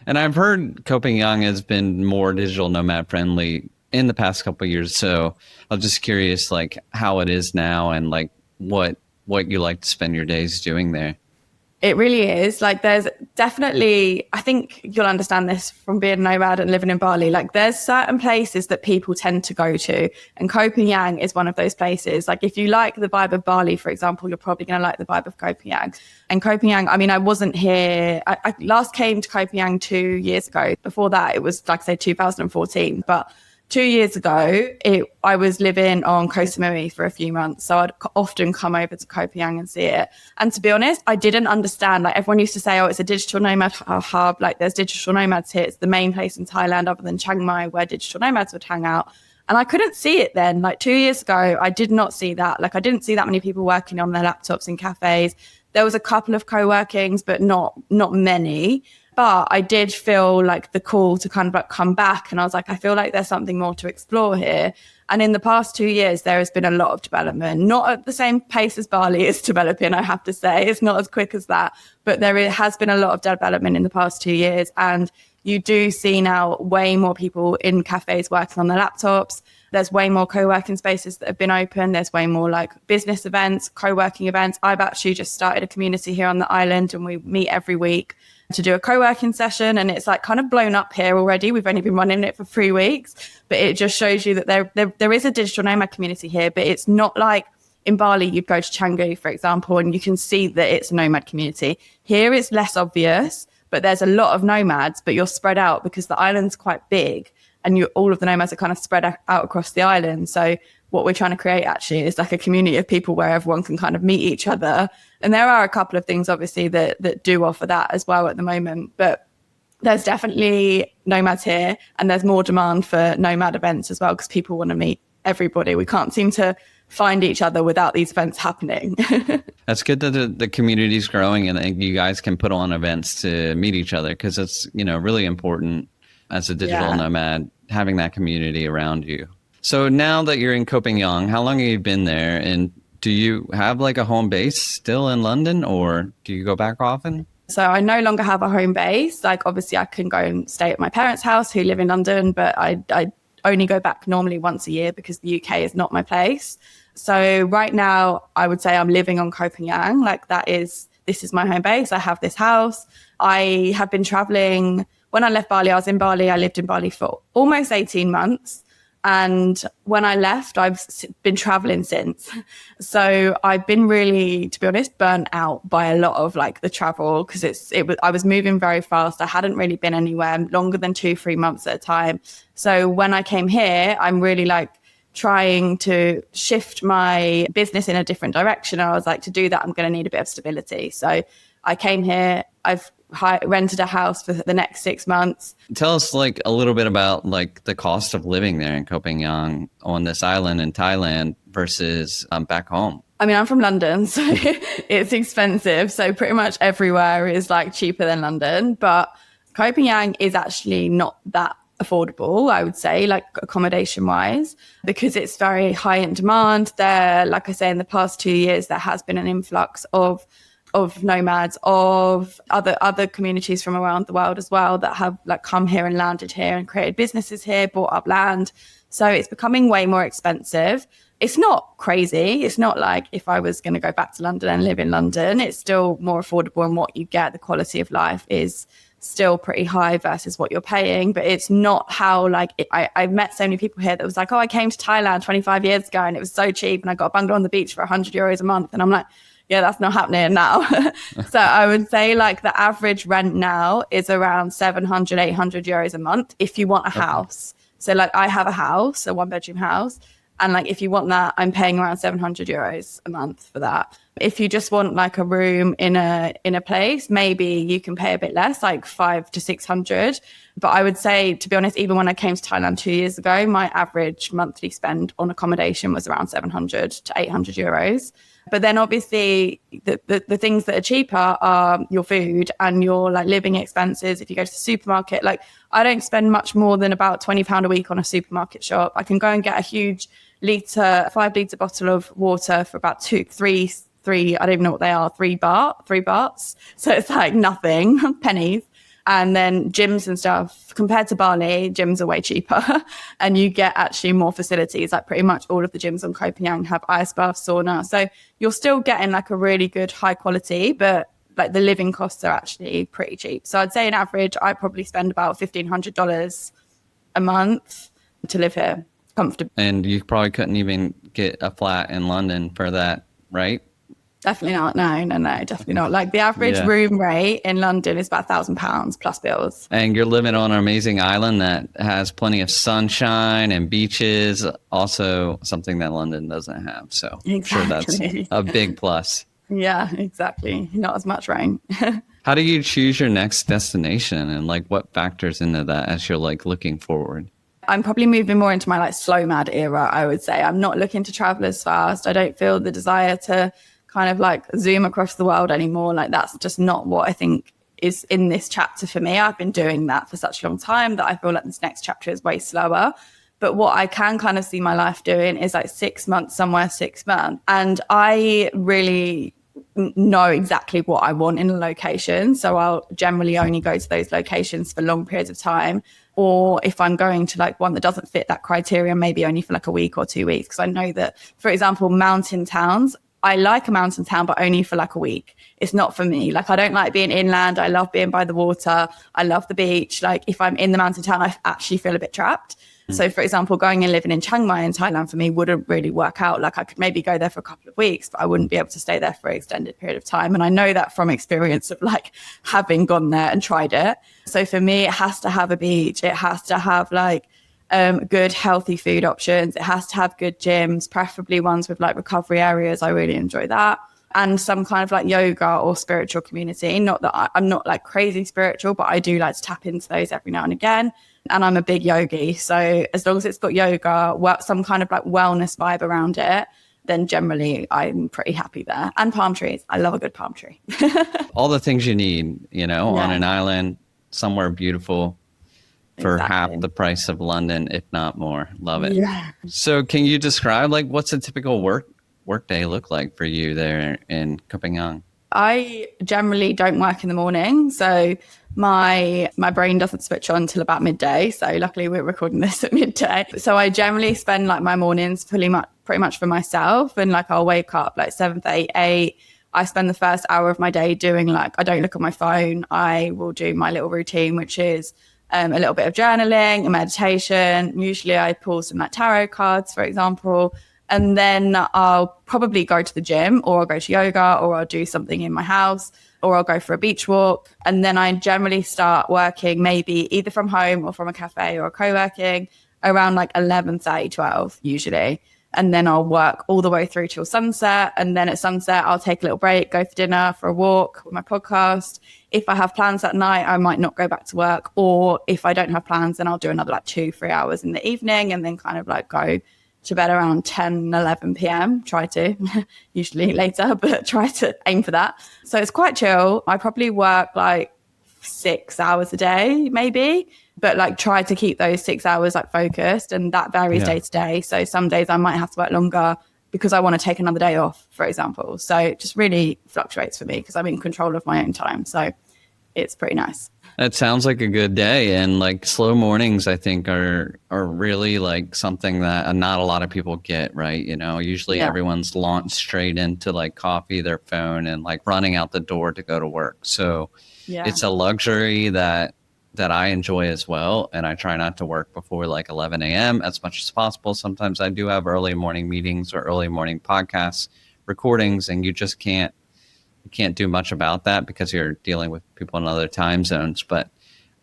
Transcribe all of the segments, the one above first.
And I've heard Koh Phangan has been more digital nomad friendly in the past couple of years. So I'm just curious, like how it is now and like what you like to spend your days doing there. It really is. Like there's definitely, I think you'll understand this from being a nomad and living in Bali. Like there's certain places that people tend to go to. And Koh Phangan is one of those places. Like if you like the vibe of Bali, for example, you're probably going to like the vibe of Koh Phangan. And Koh Phangan, I mean, I wasn't here. I last came to Koh Phangan 2 years ago. Before that, it was like I say 2014. But 2 years ago, I was living on Koh Samui for a few months. So I'd often come over to Koh Phangan and see it. And to be honest, I didn't understand. Like everyone used to say, oh, it's a digital nomad hub. Like there's digital nomads here. It's the main place in Thailand other than Chiang Mai where digital nomads would hang out. And I couldn't see it then. Like 2 years ago, I did not see that. Like I didn't see that many people working on their laptops in cafes. There was a couple of co-workings, but not many. But I did feel like the call to kind of like come back. And I was like, I feel like there's something more to explore here. And in the past 2 years, there has been a lot of development, not at the same pace as Bali is developing, I have to say. It's not as quick as that. But has been a lot of development in the past 2 years. And you do see now way more people in cafes working on their laptops. There's way more co-working spaces that have been open. There's way more like business events, co-working events. I've actually just started a community here on the island and we meet every week to do a co-working session, and it's like kind of blown up here already. We've only been running it for 3 weeks, but it just shows you that there is a digital nomad community here, but it's not like in Bali you'd go to Canggu, for example, and you can see that it's a nomad community. Here it's less obvious, but there's a lot of nomads, but you're spread out because the island's quite big and all of the nomads are kind of spread out across the island. So what we're trying to create actually is like a community of people where everyone can kind of meet each other. And there are a couple of things obviously that do offer that as well at the moment, but there's definitely nomads here and there's more demand for nomad events as well because people want to meet everybody. We can't seem to find each other without these events happening. That's good that the community is growing and you guys can put on events to meet each other because it's, really important as a digital nomad, having that community around you. So now that you're in Koh Phangan, how long have you been there? And do you have like a home base still in London or do you go back often? So I no longer have a home base. Like obviously I can go and stay at my parents' house who live in London, but I only go back normally once a year because the UK is not my place. So right now I would say I'm living on Koh Phangan. Like this is my home base. I have this house. I have been traveling. When I left Bali, I was in Bali. I lived in Bali for almost 18 months. And when I left, I've been traveling since. So I've been really, to be honest, burnt out by a lot of like the travel because I was moving very fast. I hadn't really been anywhere longer than 2-3 months at a time. So when I came here, I'm really like trying to shift my business in a different direction. I was like, to do that, I'm going to need a bit of stability. So I came here. I've rented a house for the next 6 months. Tell us like a little bit about like the cost of living there in Koh Phangan on this island in Thailand versus back home. I mean, I'm from London, so it's expensive. So pretty much everywhere is like cheaper than London. But Koh Phangan is actually not that affordable, I would say, like accommodation wise, because it's very high in demand. There, like I say, in the past 2 years, there has been an influx of nomads, of other communities from around the world as well that have like come here and landed here and created businesses here, bought up land. So it's becoming way more expensive. It's not crazy. It's not like if I was going to go back to London and live in London, it's still more affordable, and what you get, the quality of life is still pretty high versus what you're paying. But it's not how like I've met so many people here that was like, oh, I came to Thailand 25 years ago and it was so cheap and I got a bungalow on the beach for €100 a month. And I'm like, yeah, that's not happening now. So I would say like the average rent now is around €700-800 a month if you want a house. So like I have a house, a 1-bedroom house. And like if you want that, I'm paying around €700 a month for that. If you just want like a room in a place, maybe you can pay a bit less, like 500 to 600. But I would say, to be honest, even when I came to Thailand 2 years ago, my average monthly spend on accommodation was around €700 to €800. But then obviously the things that are cheaper are your food and your like living expenses. If you go to the supermarket, like I don't spend much more than about £20 a week on a supermarket shop. I can go and get a huge 5-litre bottle of water for about three, I don't even know what they are, 3 bahts. So it's like nothing, pennies. And then gyms and stuff, compared to Bali, gyms are way cheaper and you get actually more facilities. Like pretty much all of the gyms on Koh Phangan have ice baths, sauna. So you're still getting like a really good high quality, but like the living costs are actually pretty cheap. So I'd say on average, I probably spend about $1,500 a month to live here comfortably. And you probably couldn't even get a flat in London for that, right? Definitely not. No, definitely not. Like the average room rate in London is about £1,000 plus bills. And you're living on an amazing island that has plenty of sunshine and beaches, also something that London doesn't have. So I'm sure that's a big plus. Yeah, exactly. Not as much rain. How do you choose your next destination and like what factors into that as you're like looking forward? I'm probably moving more into my like slow mad era, I would say. I'm not looking to travel as fast. I don't feel the desire to kind of like zoom across the world anymore. Like that's just not what I think is in this chapter for me. I've been doing that for such a long time that I feel like this next chapter is way slower. But what I can kind of see my life doing is like 6 months somewhere, 6 months. And I really know exactly what I want in a location. So I'll generally only go to those locations for long periods of time. Or if I'm going to like one that doesn't fit that criteria, maybe only for like a week or 2 weeks. Because I know that, for example, mountain towns, I like a mountain town, but only for like a week. It's not for me. Like I don't like being inland. I love being by the water. I love the beach. Like if I'm in the mountain town, I actually feel a bit trapped. So for example, going and living in Chiang Mai in Thailand for me wouldn't really work out. Like I could maybe go there for a couple of weeks, but I wouldn't be able to stay there for an extended period of time. And I know that from experience of like having gone there and tried it. So for me, it has to have a beach. It has to have like good healthy food options. It has to have good gyms, preferably ones with like recovery areas. I really enjoy that. And some kind of like yoga or spiritual community. Not that I'm not like crazy spiritual, but I do like to tap into those every now and again. And I'm a big yogi. So as long as it's got yoga, some kind of like wellness vibe around it, then generally I'm pretty happy there. And palm trees. I love a good palm tree. All the things you need, you know, on an island, somewhere beautiful for half the price of London, if not more. Love it. Yeah. So can you describe like what's a typical work day look like for you there in Koh Phangan? I generally don't work in the morning. So my brain doesn't switch on until about midday. So luckily we're recording this at midday. So I generally spend like my mornings pretty much for myself. And like I'll wake up like 7:30, 8. I spend the first hour of my day doing like, I don't look at my phone. I will do my little routine, which is a little bit of journaling, a meditation. Usually I pull some like tarot cards, for example. And then I'll probably go to the gym or I'll go to yoga or I'll do something in my house or I'll go for a beach walk. And then I generally start working maybe either from home or from a cafe or co-working around like 11:30, 12 usually. And then I'll work all the way through till sunset. And then at sunset, I'll take a little break, go for dinner, for a walk with my podcast. If I have plans that night, I might not go back to work. Or if I don't have plans, then I'll do another like 2-3 hours in the evening and then kind of like go to bed around 10, 11 p.m. Try to, usually later, but try to aim for that. So it's quite chill. I probably work like 6 hours a day, maybe, but like try to keep those 6 hours like focused, and that varies day to day. So some days I might have to work longer because I want to take another day off, for example. So it just really fluctuates for me because I'm in control of my own time. So it's pretty nice. That sounds like a good day. And like slow mornings, I think are really like something that not a lot of people get, right? You know, usually everyone's launched straight into like coffee, their phone, and like running out the door to go to work. So it's a luxury that I enjoy as well. And I try not to work before like 11 a.m. as much as possible. Sometimes I do have early morning meetings or early morning podcasts, recordings, and you just can't do much about that because you're dealing with people in other time zones. But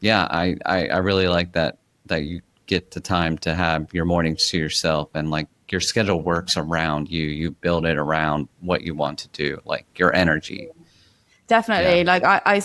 yeah, I really like that you get the time to have your mornings to yourself, and like your schedule works around you build it around what you want to do, like your energy. Definitely. Like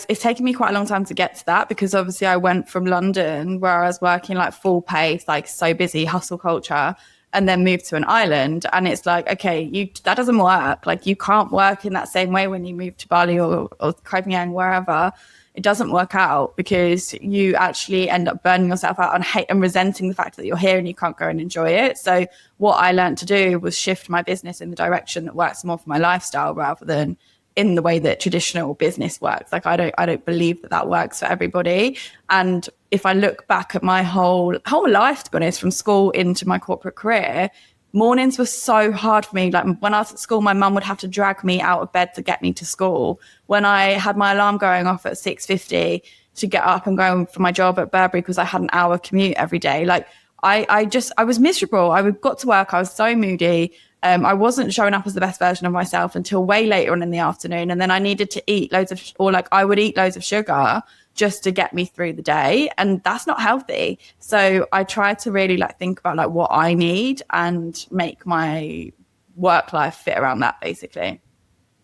it's taken me quite a long time to get to that because obviously I went from London where I was working like full pace, like so busy, hustle culture, and then moved to an island. And it's like, okay, that doesn't work. Like you can't work in that same way when you move to Bali or Koh Phangan, wherever. It doesn't work out because you actually end up burning yourself out and resenting the fact that you're here and you can't go and enjoy it. So what I learned to do was shift my business in the direction that works more for my lifestyle rather than in the way that traditional business works. Like I don't believe that works for everybody. And if I look back at my whole life, to be honest, from school into my corporate career, mornings were so hard for me. Like when I was at school, my mum would have to drag me out of bed to get me to school. When I had my alarm going off at 6:50 to get up and go for my job at Burberry because I had an hour commute every day. Like I was miserable. I got to work. I was so moody. I wasn't showing up as the best version of myself until way later on in the afternoon. And then I needed to eat I would eat loads of sugar just to get me through the day. And that's not healthy. So I try to really like think about like what I need and make my work life fit around that, basically.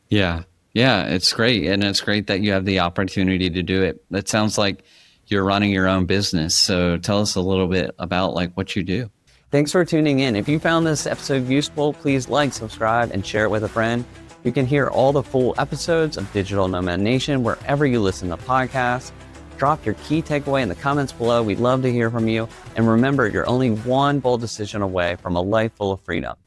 Yeah. Yeah, it's great. And it's great that you have the opportunity to do it. It sounds like you're running your own business. So tell us a little bit about like what you do. Thanks for tuning in. If you found this episode useful, please like, subscribe, and share it with a friend. You can hear all the full episodes of Digital Nomad Nation wherever you listen to podcasts. Drop your key takeaway in the comments below. We'd love to hear from you. And remember, you're only one bold decision away from a life full of freedom.